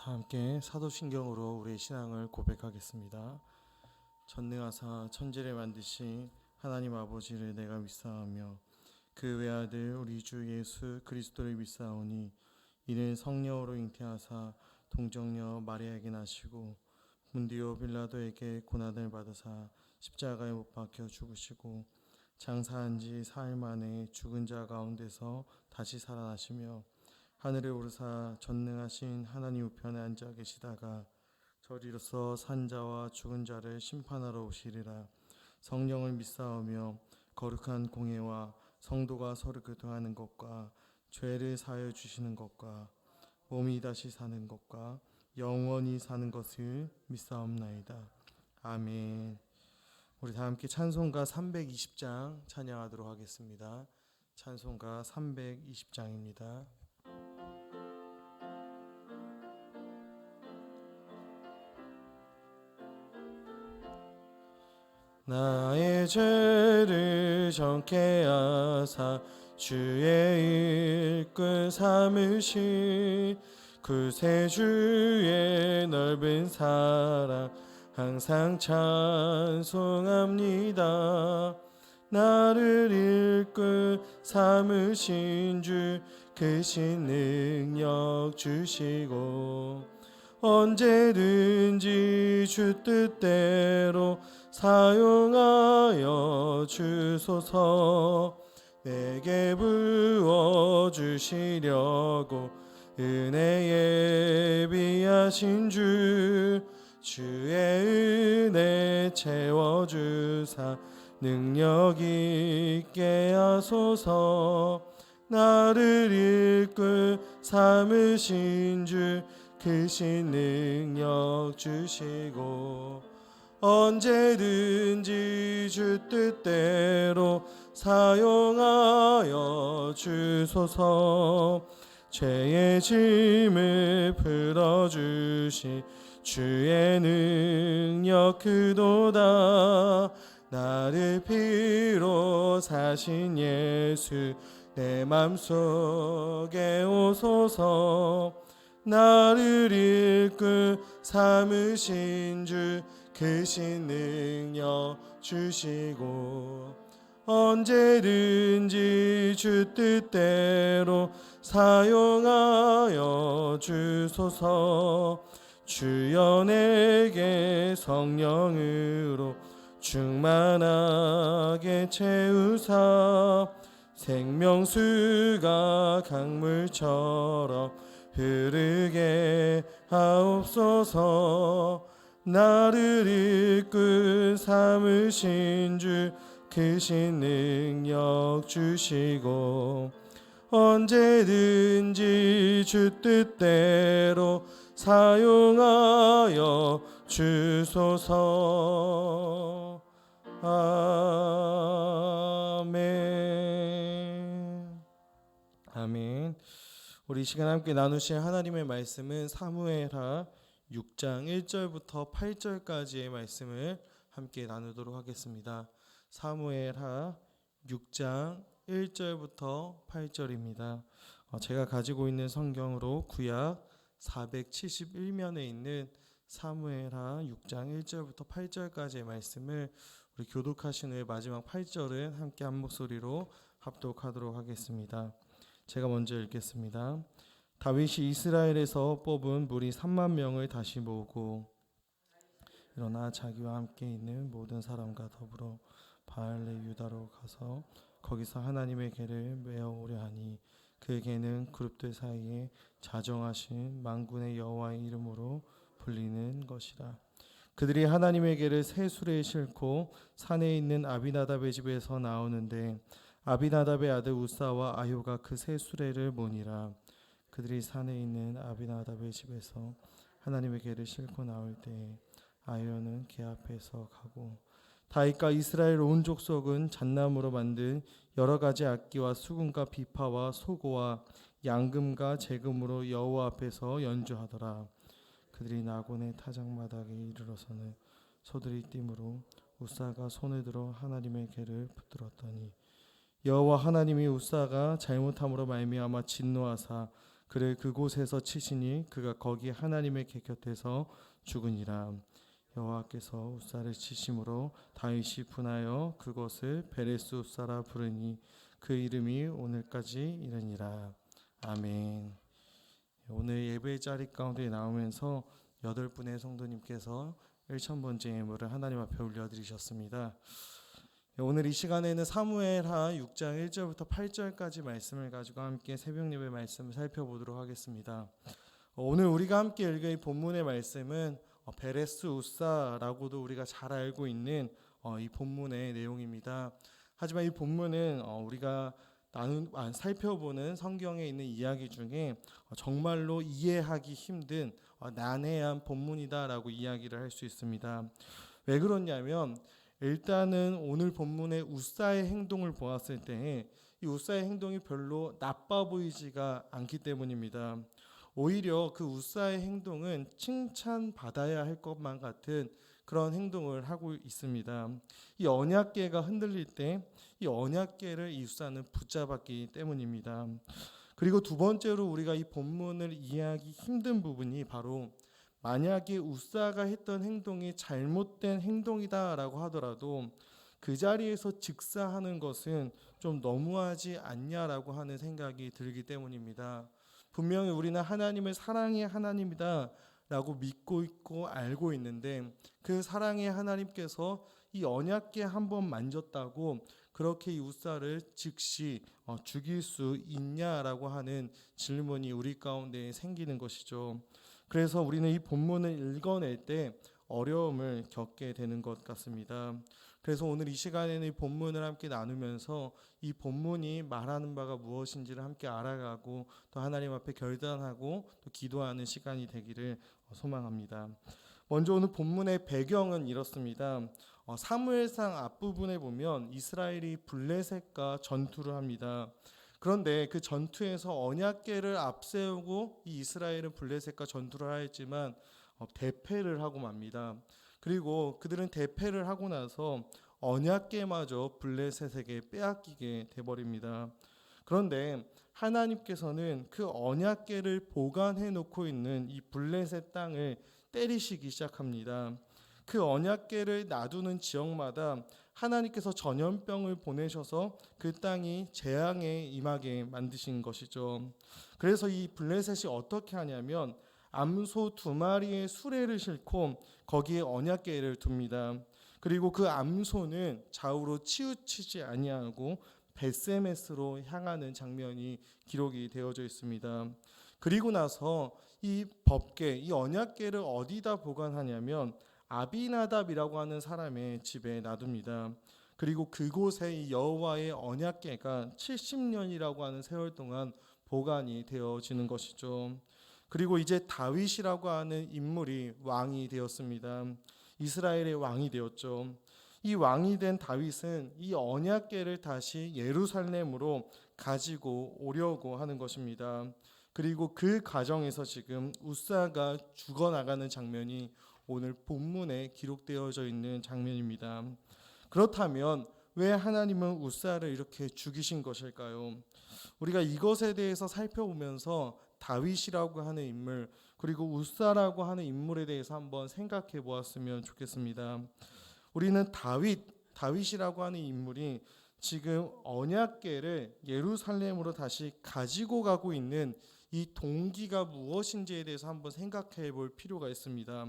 다 함께 사도신경으로 우리의 신앙을 고백하겠습니다. 전능하사 천지를 만드신 하나님 아버지를 내가 믿사오며 그 외아들 우리 주 예수 그리스도를 믿사오니 이는 성령으로 잉태하사 동정녀 마리아에게 나시고 문디오 빌라도에게 고난을 받으사 십자가에 못 박혀 죽으시고 장사한 지 사흘 만에 죽은 자 가운데서 다시 살아나시며 하늘에 오르사 전능하신 하나님 우편에 앉아 계시다가 저리로서 산자와 죽은 자를 심판하러 오시리라. 성령을 믿사오며 거룩한 공예와 성도가 서로 교통하는 것과 죄를 사하여 주시는 것과 몸이 다시 사는 것과 영원히 사는 것을 믿사옵나이다. 아멘. 우리 다 함께 찬송가 320장 찬양하도록 하겠습니다. 찬송가 320장입니다. 나의 죄를 정케 하사 주의 일꾼 삼으신 구세주의 넓은 사랑 항상 찬송합니다. 나를 일꾼 삼으신 주 크신 능력 주시고 언제든지 주 뜻대로 사용하여 주소서. 내게 부어주시려고 은혜 예비하신 주의 은혜 채워주사 능력 있게 하소서. 나를 일꾼 삼으신 주 크신 능력 주시고 언제든지 주 뜻대로 사용하여 주소서. 죄의 짐을 풀어주시 주의 능력 크도다. 나를 피로 사신 예수 내 맘속에 오소서. 나를 일꾼 삼으신 주 크신 능력 주시고 언제든지 주 뜻대로 사용하여 주소서. 주여 내게 성령으로 충만하게 채우사 생명수가 강물처럼 흐르게 하옵소서. 나를 일꾼 삼으신 주 크신 능력 주시고 언제든지 주 뜻대로 사용하여 주소서. 아멘. 아멘. 우리 시간 함께 나누실 하나님의 말씀은 사무엘하 6장 1절부터 8절까지의 말씀을 함께 나누도록 하겠습니다. 사무엘하 6장 1절부터 8절입니다. 제가 가지고 있는 성경으로 구약 471면에 있는 사무엘하 6장 1절부터 8절까지의 말씀을 우리 교독하신 후에 마지막 8절은 함께 한 목소리로 합독하도록 하겠습니다. 제가 먼저 읽겠습니다. 다윗이 이스라엘에서 뽑은 무리 3만 명을 다시 모으고 일어나 자기와 함께 있는 모든 사람과 더불어 바알레 유다로 가서 거기서 하나님의 궤를 메어오려 하니 그 궤는 그룹들 사이에 자정하신 만군의 여호와의 이름으로 불리는 것이라. 그들이 하나님의 궤를 새 수레에 싣고 산에 있는 아비나답의 집에서 나오는데 아비나답의 아들 우사와 아효가 그 새 수레를 모니라. 그들이 산에 있는 아비나답의 집에서 하나님의 궤를 싣고 나올 때에 아효는 궤 앞에서 가고 다윗과 이스라엘 온 족속은 잣나무로 만든 여러 가지 악기와 수금과 비파와 소고와 양금과 재금으로 여호와 앞에서 연주하더라. 그들이 나곤의 타작마당에 이르러서는 소들이 띠므로 우사가 손을 들어 하나님의 궤를 붙들었더니 여호와 하나님이 우사가 잘못함으로 말미암아 진노하사 그를 그곳에서 치시니 그가 거기 하나님의 곁에서 죽으니라. 여호와께서 우사를 치심으로 다윗이 분하여 그것을 베레스 우사라 부르니 그 이름이 오늘까지 이르니라. 아멘. 오늘 예배의 자리 가운데 나오면서 8분의 성도님께서 1000번째 예물을 하나님 앞에 올려드리셨습니다. 오늘 이 시간에는 사무엘하 6장 1절부터 8절까지 말씀을 가지고 함께 새벽 예배 말씀을 살펴보도록 하겠습니다. 오늘 우리가 함께 읽을 이 본문의 말씀은 베레스 우사라고도 우리가 잘 알고 있는 이 본문의 내용입니다. 하지만 이 본문은 우리가 살펴보는 성경에 있는 이야기 중에 정말로 이해하기 힘든 난해한 본문이다라고 이야기를 할 수 있습니다. 왜 그러냐면 일단은 오늘 본문의 우사의 행동을 보았을 때 이 우사의 행동이 별로 나빠 보이지가 않기 때문입니다. 오히려 그 우사의 행동은 칭찬받아야 할 것만 같은 그런 행동을 하고 있습니다. 이 언약궤가 흔들릴 때 이 언약궤를 이 우사는 붙잡았기 때문입니다. 그리고 두 번째로 우리가 이 본문을 이해하기 힘든 부분이 바로 만약에 우사가 했던 행동이 잘못된 행동이다라고 하더라도 그 자리에서 즉사하는 것은 좀 너무하지 않냐라고 하는 생각이 들기 때문입니다. 분명히 우리는 하나님을 사랑의 하나님이다 라고 믿고 있고 알고 있는데 그 사랑의 하나님께서 이 언약궤 한번 만졌다고 그렇게 이 우사를 즉시 죽일 수 있냐라고 하는 질문이 우리 가운데 생기는 것이죠. 그래서 우리는 이 본문을 읽어낼 때 어려움을 겪게 되는 것 같습니다. 그래서 오늘 이 시간에는 이 본문을 함께 나누면서 이 본문이 말하는 바가 무엇인지를 함께 알아가고 또 하나님 앞에 결단하고 또 기도하는 시간이 되기를 소망합니다. 먼저 오늘 본문의 배경은 이렇습니다. 사무엘상 앞부분에 보면 이스라엘이 블레셋과 전투를 합니다. 그런데 그 전투에서 언약궤를 앞세우고 이 이스라엘은 블레셋과 전투를 하였지만 대패를 하고 맙니다. 그리고 그들은 대패를 하고 나서 언약궤마저 블레셋에게 빼앗기게 돼버립니다. 그런데 하나님께서는 그 언약궤를 보관해 놓고 있는 이 블레셋 땅을 때리시기 시작합니다. 그 언약궤를 놔두는 지역마다 하나님께서 전염병을 보내셔서 그 땅이 재앙에 임하게 만드신 것이죠. 그래서 이 블레셋이 어떻게 하냐면 암소 2마리의 수레를 싣고 거기에 언약궤를 둡니다. 그리고 그 암소는 좌우로 치우치지 아니하고 벳세메스로 향하는 장면이 기록이 되어져 있습니다. 그리고 나서 이 법궤, 이 언약궤를 어디다 보관하냐면 아비나답이라고 하는 사람의 집에 놔둡니다. 그리고 그곳에 이 여호와의 언약궤가 70년이라고 하는 세월 동안 보관이 되어지는 것이죠. 그리고 이제 다윗이라고 하는 인물이 왕이 되었습니다. 이스라엘의 왕이 되었죠. 이 왕이 된 다윗은 이 언약궤를 다시 예루살렘으로 가지고 오려고 하는 것입니다. 그리고 그 과정에서 지금 우사가 죽어나가는 장면이 오늘 본문에 기록되어져 있는 장면입니다. 그렇다면 왜 하나님은 우사를 이렇게 죽이신 것일까요? 우리가 이것에 대해서 살펴보면서 다윗이라고 하는 인물 그리고 우사라고 하는 인물에 대해서 한번 생각해 보았으면 좋겠습니다. 우리는 다윗이라고 하는 인물이 지금 언약궤를 예루살렘으로 다시 가지고 가고 있는 이 동기가 무엇인지에 대해서 한번 생각해 볼 필요가 있습니다.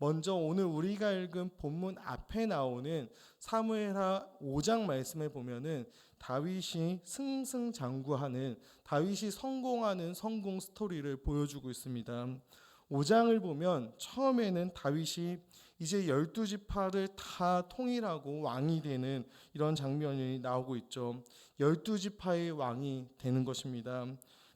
먼저 오늘 우리가 읽은 본문 앞에 나오는 사무엘하 5장 말씀에 보면은 다윗이 승승장구하는 다윗이 성공하는 성공 스토리를 보여주고 있습니다. 5장을 보면 처음에는 다윗이 이제 12지파를 다 통일하고 왕이 되는 이런 장면이 나오고 있죠. 12지파의 왕이 되는 것입니다.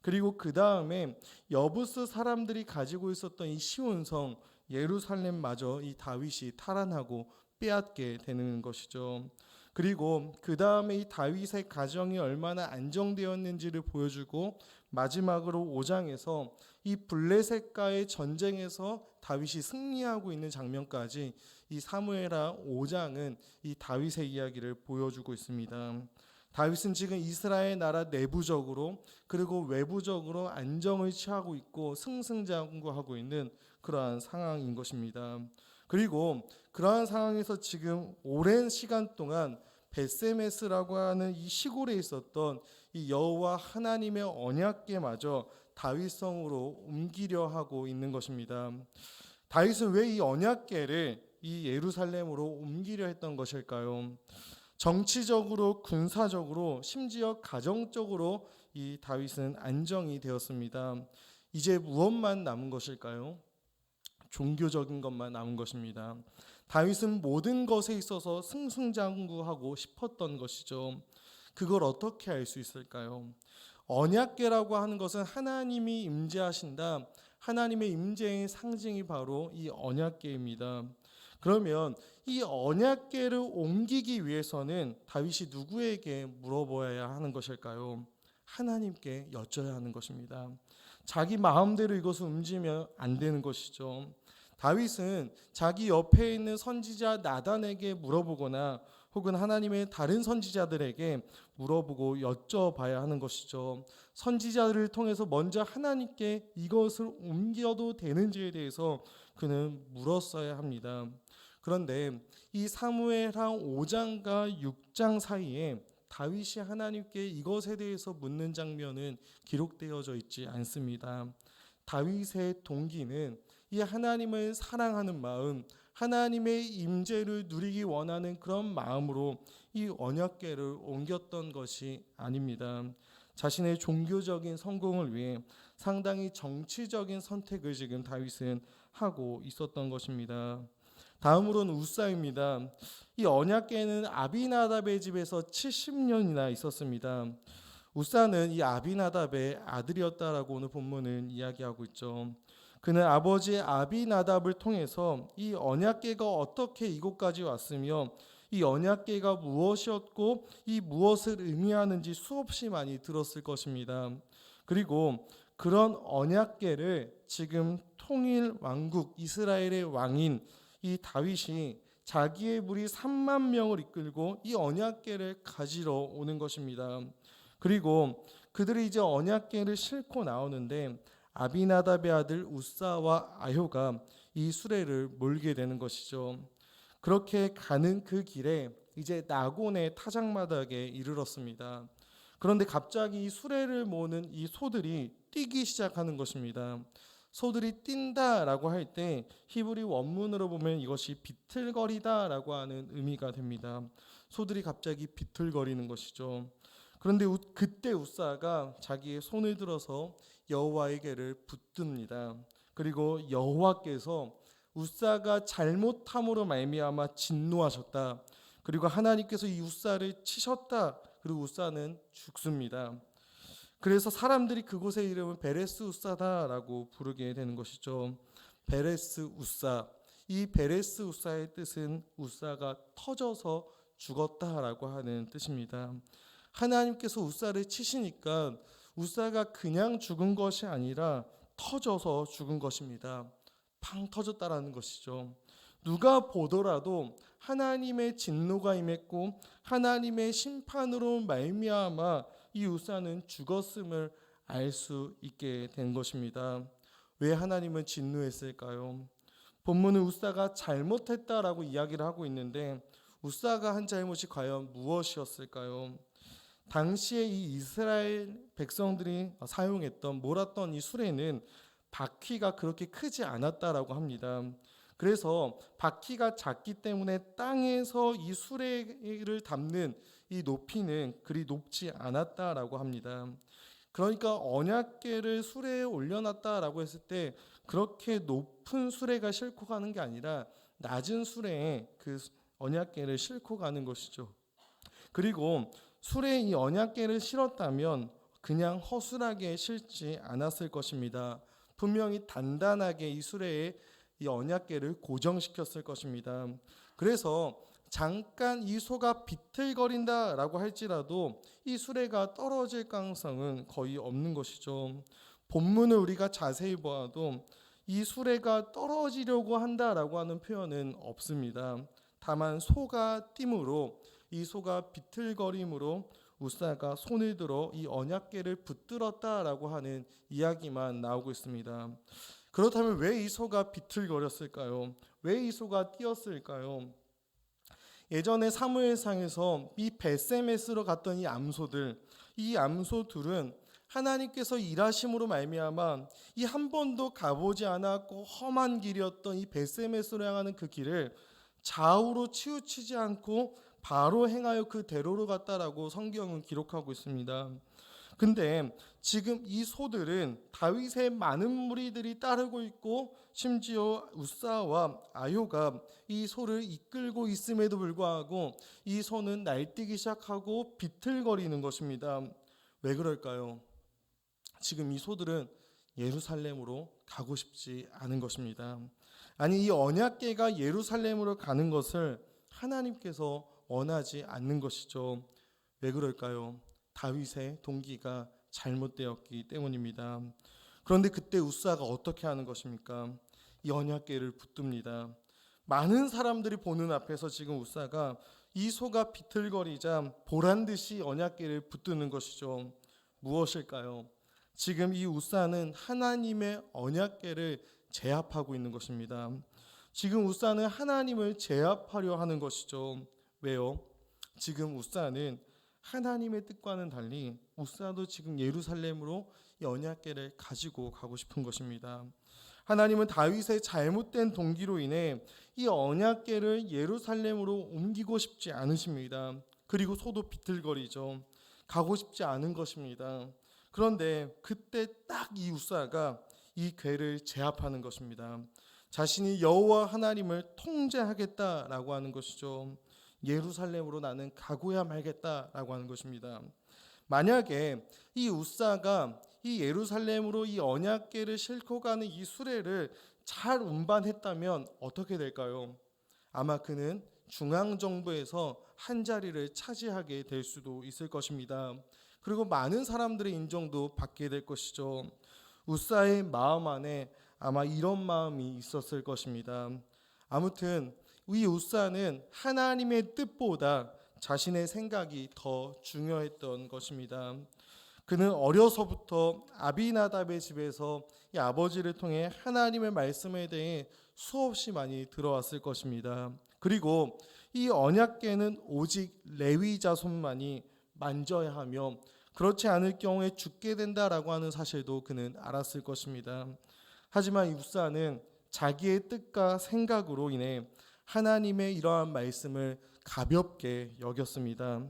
그리고 그 다음에 여부스 사람들이 가지고 있었던 이 시온성 예루살렘마저 이 다윗이 탈환하고 빼앗게 되는 것이죠. 그리고 그 다음에 이 다윗의 가정이 얼마나 안정되었는지를 보여주고 마지막으로 5장에서 이 블레셋과의 전쟁에서 다윗이 승리하고 있는 장면까지 이 사무엘하 5장은 이 다윗의 이야기를 보여주고 있습니다. 다윗은 지금 이스라엘 나라 내부적으로 그리고 외부적으로 안정을 취하고 있고 승승장구하고 있는 그러한 상황인 것입니다. 그리고 그러한 상황에서 지금 오랜 시간 동안 베세메스라고 하는 이 시골에 있었던 이 여호와 하나님의 언약궤마저 다윗성으로 옮기려 하고 있는 것입니다. 다윗은 왜 이 언약궤를 이 예루살렘으로 옮기려 했던 것일까요? 정치적으로, 군사적으로, 심지어 가정적으로 이 다윗은 안정이 되었습니다. 이제 무엇만 남은 것일까요? 종교적인 것만 남은 것입니다. 다윗은 모든 것에 있어서 승승장구하고 싶었던 것이죠. 그걸 어떻게 알 수 있을까요? 언약궤라고 하는 것은 하나님이 임재하신다. 하나님의 임재의 상징이 바로 이 언약궤입니다. 그러면 이 언약궤를 옮기기 위해서는 다윗이 누구에게 물어봐야 하는 것일까요? 하나님께 여쭤야 하는 것입니다. 자기 마음대로 이것을 움직이면 안 되는 것이죠. 다윗은 자기 옆에 있는 선지자 나단에게 물어보거나 혹은 하나님의 다른 선지자들에게 물어보고 여쭤봐야 하는 것이죠. 선지자들을 통해서 먼저 하나님께 이것을 옮겨도 되는지에 대해서 그는 물었어야 합니다. 그런데 이 사무엘하 5장과 6장 사이에 다윗이 하나님께 이것에 대해서 묻는 장면은 기록되어져 있지 않습니다. 다윗의 동기는 이 하나님을 사랑하는 마음, 하나님의 임재를 누리기 원하는 그런 마음으로 이 언약궤를 옮겼던 것이 아닙니다. 자신의 종교적인 성공을 위해 상당히 정치적인 선택을 지금 다윗은 하고 있었던 것입니다. 다음으로는 우사입니다. 이 언약궤는 아비나답의 집에서 70년이나 있었습니다. 우사는 이 아비나답의 아들이었다라고 오늘 본문은 이야기하고 있죠. 그는 아버지 아비나답을 통해서 이 언약궤가 어떻게 이곳까지 왔으며 이 언약궤가 무엇이었고 이 무엇을 의미하는지 수없이 많이 들었을 것입니다. 그리고 그런 언약궤를 지금 통일 왕국 이스라엘의 왕인 이 다윗이 자기의 무리 3만 명을 이끌고 이 언약궤를 가지러 오는 것입니다. 그리고 그들이 이제 언약궤를 싣고 나오는데 아비나답의 아들 우사와 아효가 이 수레를 몰게 되는 것이죠. 그렇게 가는 그 길에 이제 나곤의 타작마당에 이르렀습니다. 그런데 갑자기 이 수레를 모는 이 소들이 뛰기 시작하는 것입니다. 소들이 뛴다라고 할 때 히브리 원문으로 보면 이것이 비틀거리다라고 하는 의미가 됩니다. 소들이 갑자기 비틀거리는 것이죠. 그런데 그때 우사가 자기의 손을 들어서 여호와에게를 붙듭니다. 그리고 여호와께서 우사가 잘못함으로 말미암아 진노하셨다. 그리고 하나님께서 이 우사를 치셨다. 그리고 우사는 죽습니다. 그래서 사람들이 그곳의 이름을 베레스 우사다라고 부르게 되는 것이죠. 베레스 우사. 이 베레스 우사의 뜻은 우사가 터져서 죽었다라고 하는 뜻입니다. 하나님께서 우사를 치시니까 우사가 그냥 죽은 것이 아니라 터져서 죽은 것입니다. 팡 터졌다라는 것이죠. 누가 보더라도 하나님의 진노가 임했고 하나님의 심판으로 말미암아 이 우사는 죽었음을 알 수 있게 된 것입니다. 왜 하나님은 진노했을까요? 본문은 우사가 잘못했다라고 이야기를 하고 있는데 우사가 한 잘못이 과연 무엇이었을까요? 당시에 이 이스라엘 백성들이 사용했던 몰았던 이 수레는 바퀴가 그렇게 크지 않았다라고 합니다. 그래서 바퀴가 작기 때문에 땅에서 이 수레를 담는 이 높이는 그리 높지 않았다라고 합니다. 그러니까 언약궤를 수레에 올려놨다라고 했을 때 그렇게 높은 수레가 싣고 가는 게 아니라 낮은 수레에 그 언약궤를 싣고 가는 것이죠. 그리고 수레에 이 언약궤를 실었다면 그냥 허술하게 실지 않았을 것입니다. 분명히 단단하게 이 수레에 이 언약궤를 고정시켰을 것입니다. 그래서 잠깐 이 소가 비틀거린다라고 할지라도 이 수레가 떨어질 가능성은 거의 없는 것이죠. 본문을 우리가 자세히 보아도 이 수레가 떨어지려고 한다라고 하는 표현은 없습니다. 다만 소가 띠므로 이 소가 비틀거림으로 우사가 손을 들어 이 언약궤를 붙들었다라고 하는 이야기만 나오고 있습니다. 그렇다면 왜 이 소가 비틀거렸을까요? 왜 이 소가 뛰었을까요? 예전에 사무엘상에서 이 벳세메스로 갔던 이 암소들은 하나님께서 일하심으로 말미암아 이 한 번도 가보지 않았고 험한 길이었던 이 벳세메스로 향하는 그 길을 좌우로 치우치지 않고 바로 행하여 그 대로로 갔다라고 성경은 기록하고 있습니다. 근데 지금 이 소들은 다윗의 많은 무리들이 따르고 있고 심지어 우사와 아요가 이 소를 이끌고 있음에도 불구하고 이 소는 날뛰기 시작하고 비틀거리는 것입니다. 왜 그럴까요? 지금 이 소들은 예루살렘으로 가고 싶지 않은 것입니다. 아니, 이 언약궤가 예루살렘으로 가는 것을 하나님께서 원하지 않는 것이죠. 왜 그럴까요? 다윗의 동기가 잘못되었기 때문입니다. 그런데 그때 우사가 어떻게 하는 것입니까? 이 언약궤를 붙듭니다. 많은 사람들이 보는 앞에서 지금 우사가 이 소가 비틀거리자 보란듯이 언약궤를 붙드는 것이죠. 무엇일까요? 지금 이 우사는 하나님의 언약궤를 제압하고 있는 것입니다. 지금 우사는 하나님을 제압하려 하는 것이죠. 왜요? 지금 우사는 하나님의 뜻과는 달리 우사도 지금 예루살렘으로 이 언약궤를 가지고 가고 싶은 것입니다. 하나님은 다윗의 잘못된 동기로 인해 이 언약궤를 예루살렘으로 옮기고 싶지 않으십니다. 그리고 소도 비틀거리죠. 가고 싶지 않은 것입니다. 그런데 그때 딱 이 우사가 이 궤를 제압하는 것입니다. 자신이 여호와 하나님을 통제하겠다라고 하는 것이죠. 예루살렘으로 나는 가고야 말겠다라고 하는 것입니다. 만약에 이 우사가 이 예루살렘으로 이 언약궤를 싣고 가는 이 수레를 잘 운반했다면 어떻게 될까요? 아마 그는 중앙정부에서 한 자리를 차지하게 될 수도 있을 것입니다. 그리고 많은 사람들의 인정도 받게 될 것이죠. 우사의 마음 안에 아마 이런 마음이 있었을 것입니다. 아무튼 이 우사는 하나님의 뜻보다 자신의 생각이 더 중요했던 것입니다. 그는 어려서부터 아비나답의 집에서 이 아버지를 통해 하나님의 말씀에 대해 수없이 많이 들어왔을 것입니다. 그리고 이 언약궤는 오직 레위 자손만이 만져야 하며 그렇지 않을 경우에 죽게 된다라고 하는 사실도 그는 알았을 것입니다. 하지만 이 우사는 자기의 뜻과 생각으로 인해 하나님의 이러한 말씀을 가볍게 여겼습니다.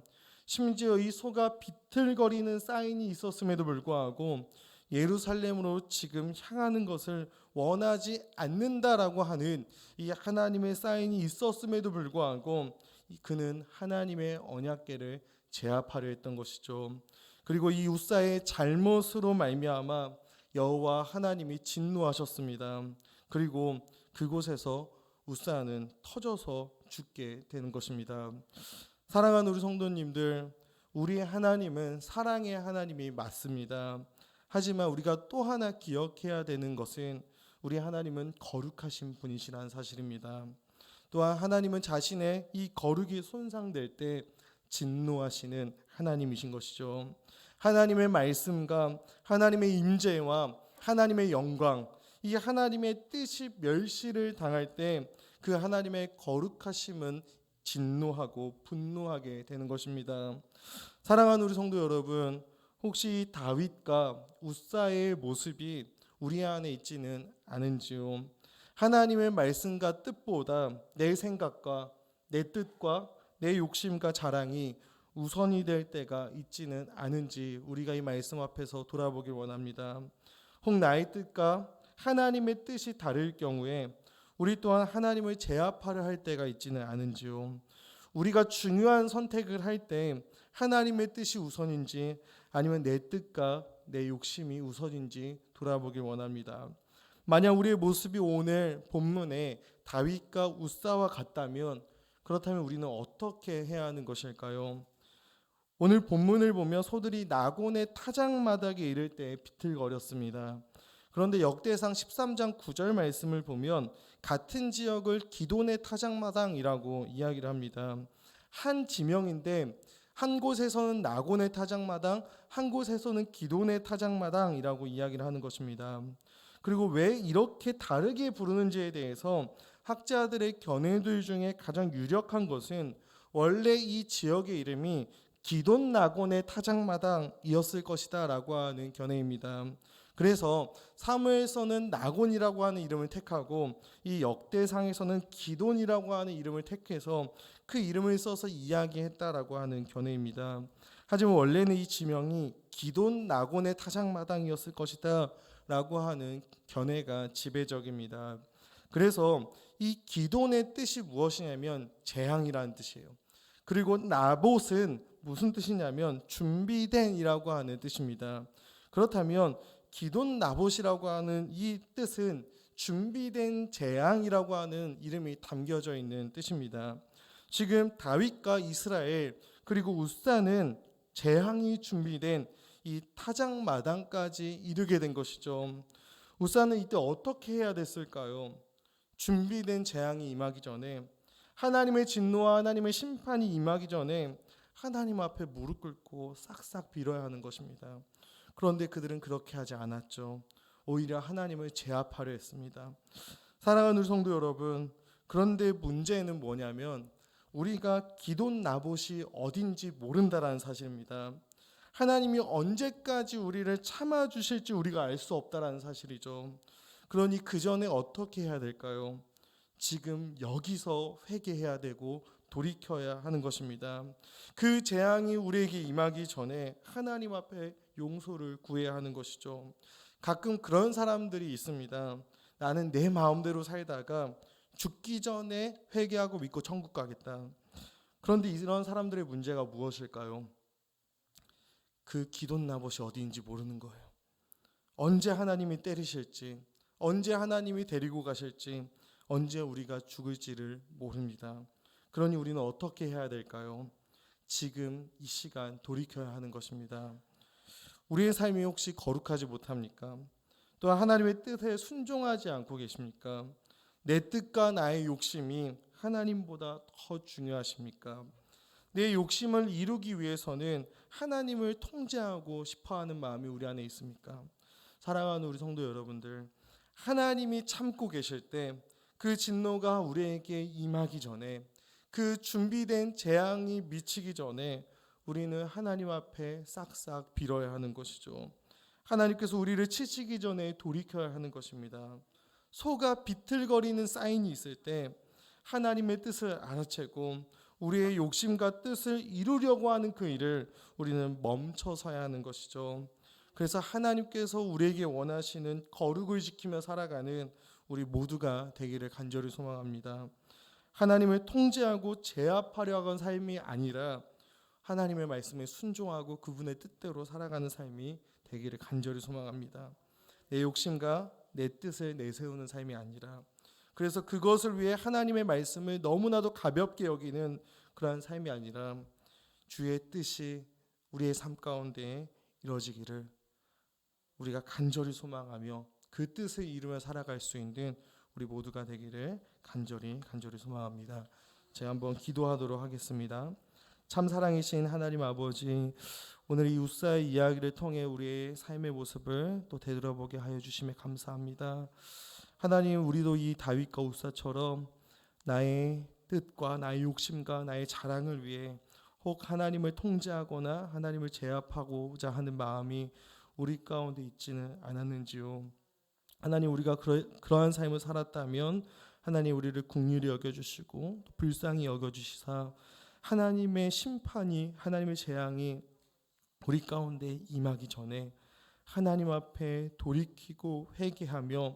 심지어 이 소가 비틀거리는 사인이 있었음에도 불구하고 예루살렘으로 지금 향하는 것을 원하지 않는다라고 하는 이 하나님의 사인이 있었음에도 불구하고 그는 하나님의 언약궤를 제압하려 했던 것이죠. 그리고 이 우사의 잘못으로 말미암아 여호와 하나님이 진노하셨습니다. 그리고 그곳에서 우사는 터져서 죽게 되는 것입니다. 사랑하는 우리 성도님들, 우리 하나님은 사랑의 하나님이 맞습니다. 하지만 우리가 또 하나 기억해야 되는 것은 우리 하나님은 거룩하신 분이시라는 사실입니다. 또한 하나님은 자신의 이 거룩이 손상될 때 진노하시는 하나님이신 것이죠. 하나님의 말씀과 하나님의 임재와 하나님의 영광, 이 하나님의 뜻이 멸시를 당할 때 그 하나님의 거룩하심은 진노하고 분노하게 되는 것입니다. 사랑하는 우리 성도 여러분, 혹시 다윗과 우사의 모습이 우리 안에 있지는 않은지요? 하나님의 말씀과 뜻보다 내 생각과 내 뜻과 내 욕심과 자랑이 우선이 될 때가 있지는 않은지 우리가 이 말씀 앞에서 돌아보길 원합니다. 혹 나의 뜻과 하나님의 뜻이 다를 경우에 우리 또한 하나님을 제압하려 할 때가 있지는 않은지요? 우리가 중요한 선택을 할 때 하나님의 뜻이 우선인지 아니면 내 뜻과 내 욕심이 우선인지 돌아보길 원합니다. 만약 우리의 모습이 오늘 본문에 다윗과 우사와 같다면 그렇다면 우리는 어떻게 해야 하는 것일까요? 오늘 본문을 보면 소들이 나곤의 타작마당에 이를 때 비틀거렸습니다. 그런데 역대상 13장 9절 말씀을 보면 같은 지역을 기돈의 타작마당이라고 이야기를 합니다. 한 지명인데 한 곳에서는 나곤의 타작마당, 한 곳에서는 기돈의 타작마당이라고 이야기를 하는 것입니다. 그리고 왜 이렇게 다르게 부르는지에 대해서 학자들의 견해들 중에 가장 유력한 것은 원래 이 지역의 이름이 기돈 나곤의 타작마당이었을 것이다 라고 하는 견해입니다. 그래서 사무엘서는 나곤이라고 하는 이름을 택하고 이 역대상에서는 기돈이라고 하는 이름을 택해서 그 이름을 써서 이야기했다라고 하는 견해입니다. 하지만 원래는 이 지명이 기돈 나곤의 타작마당이었을 것이다 라고 하는 견해가 지배적입니다. 그래서 이 기돈의 뜻이 무엇이냐면 재앙이라는 뜻이에요. 그리고 나봇은 무슨 뜻이냐면 준비된이라고 하는 뜻입니다. 그렇다면 기돈 나봇이라고 하는 이 뜻은 준비된 재앙이라고 하는 이름이 담겨져 있는 뜻입니다. 지금 다윗과 이스라엘 그리고 우사는 재앙이 준비된 이 타작마당까지 이르게 된 것이죠. 우사는 이때 어떻게 해야 됐을까요? 준비된 재앙이 임하기 전에, 하나님의 진노와 하나님의 심판이 임하기 전에 하나님 앞에 무릎 꿇고 싹싹 빌어야 하는 것입니다. 그런데 그들은 그렇게 하지 않았죠. 오히려 하나님을 제압하려 했습니다. 사랑하는 우리 성도 여러분, 그런데 문제는 뭐냐면 우리가 기돈 나봇이 어딘지 모른다라는 사실입니다. 하나님이 언제까지 우리를 참아주실지 우리가 알 수 없다라는 사실이죠. 그러니 그 전에 어떻게 해야 될까요? 지금 여기서 회개해야 되고 돌이켜야 하는 것입니다. 그 재앙이 우리에게 임하기 전에 하나님 앞에 용서를 구해야 하는 것이죠. 가끔 그런 사람들이 있습니다. 나는 내 마음대로 살다가 죽기 전에 회개하고 믿고 천국 가겠다. 그런데 이런 사람들의 문제가 무엇일까요? 그 기돈 나봇이 어디인지 모르는 거예요. 언제 하나님이 때리실지, 언제 하나님이 데리고 가실지, 언제 우리가 죽을지를 모릅니다. 그러니 우리는 어떻게 해야 될까요? 지금 이 시간 돌이켜야 하는 것입니다. 우리의 삶이 혹시 거룩하지 못합니까? 또한 하나님의 뜻에 순종하지 않고 계십니까? 내 뜻과 나의 욕심이 하나님보다 더 중요하십니까? 내 욕심을 이루기 위해서는 하나님을 통제하고 싶어하는 마음이 우리 안에 있습니까? 사랑하는 우리 성도 여러분들, 하나님이 참고 계실 때 그 진노가 우리에게 임하기 전에, 그 준비된 재앙이 미치기 전에 우리는 하나님 앞에 싹싹 빌어야 하는 것이죠. 하나님께서 우리를 치시기 전에 돌이켜야 하는 것입니다. 소가 비틀거리는 사인이 있을 때 하나님의 뜻을 알아채고 우리의 욕심과 뜻을 이루려고 하는 그 일을 우리는 멈춰서야 하는 것이죠. 그래서 하나님께서 우리에게 원하시는 거룩을 지키며 살아가는 우리 모두가 되기를 간절히 소망합니다. 하나님을 통제하고 제압하려 하는 삶이 아니라 하나님의 말씀에 순종하고 그분의 뜻대로 살아가는 삶이 되기를 간절히 소망합니다. 내 욕심과 내 뜻을 내세우는 삶이 아니라, 그래서 그것을 위해 하나님의 말씀을 너무나도 가볍게 여기는 그러한 삶이 아니라 주의 뜻이 우리의 삶 가운데 이루어지기를 우리가 간절히 소망하며 그 뜻을 이루며 살아갈 수 있는 우리 모두가 되기를 간절히 소망합니다. 제가 한번 기도하도록 하겠습니다. 참 사랑이신 하나님 아버지, 오늘 이 우사의 이야기를 통해 우리의 삶의 모습을 또 되돌아보게 하여 주심에 감사합니다. 하나님, 우리도 이 다윗과 우사처럼 나의 뜻과 나의 욕심과 나의 자랑을 위해 혹 하나님을 통제하거나 하나님을 제압하고자 하는 마음이 우리 가운데 있지는 않았는지요. 하나님, 우리가 그러한 삶을 살았다면 하나님 우리를 긍휼히 여겨주시고 불쌍히 여겨주시사 하나님의 심판이, 하나님의 재앙이 우리 가운데 임하기 전에 하나님 앞에 돌이키고 회개하며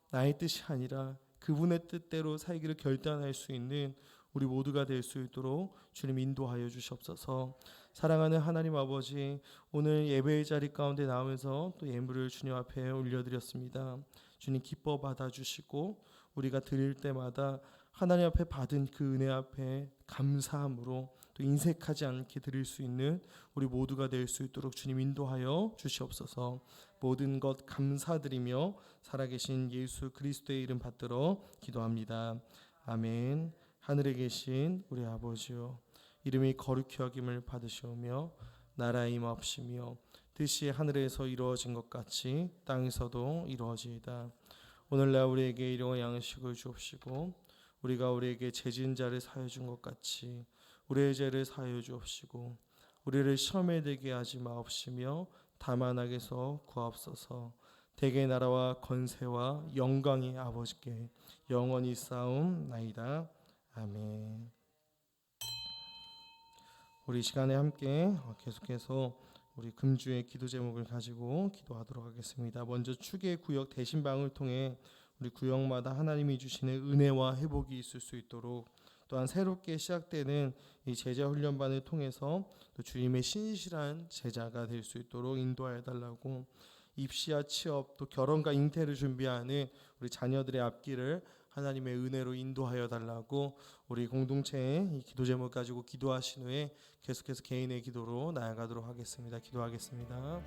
나의 뜻이 아니라 그분의 뜻대로 살기를 결단할 수 있는 우리 모두가 될 수 있도록 주님 인도하여 주시옵소서. 사랑하는 하나님 아버지, 오늘 예배의 자리 가운데 나오면서 또 예물을 주님 앞에 올려드렸습니다. 주님 기뻐 받아주시고 우리가 드릴 때마다 하나님 앞에 받은 그 은혜 앞에 감사함으로 또 인색하지 않게 드릴 수 있는 우리 모두가 될 수 있도록 주님 인도하여 주시옵소서. 모든 것 감사드리며 살아계신 예수 그리스도의 이름 받들어 기도합니다. 아멘. 하늘에 계신 우리 아버지요, 이름이 거룩히 여김을 받으시오며 나라의 임하옵시며 뜻이 하늘에서 이루어진 것 같이 땅에서도 이루어지이다. 오늘날 우리에게 일용할 양식을 주옵시고 우리가 우리에게 죄진 자를 사하여 준 것 같이 우리의 죄를 사하여 주옵시고 우리를 시험에 들게 하지 마옵시며 다만 악에서 구하옵소서. 대개 나라와 권세와 영광이 아버지께 영원히 쌓옵나이다. 아멘. 우리 시간에 함께 계속해서 우리 금주의 기도 제목을 가지고 기도하도록 하겠습니다. 먼저 축의 구역 대신방을 통해 우리 구역마다 하나님이 주시는 은혜와 회복이 있을 수 있도록, 또한 새롭게 시작되는 이 제자 훈련반을 통해서 또 주님의 신실한 제자가 될 수 있도록 인도하여 달라고, 입시와 취업 또 결혼과 잉태를 준비하는 우리 자녀들의 앞길을 하나님의 은혜로 인도하여 달라고 우리 공동체의 이 기도 제목 가지고 기도하신 후에 계속해서 개인의 기도로 나아가도록 하겠습니다. 기도하겠습니다.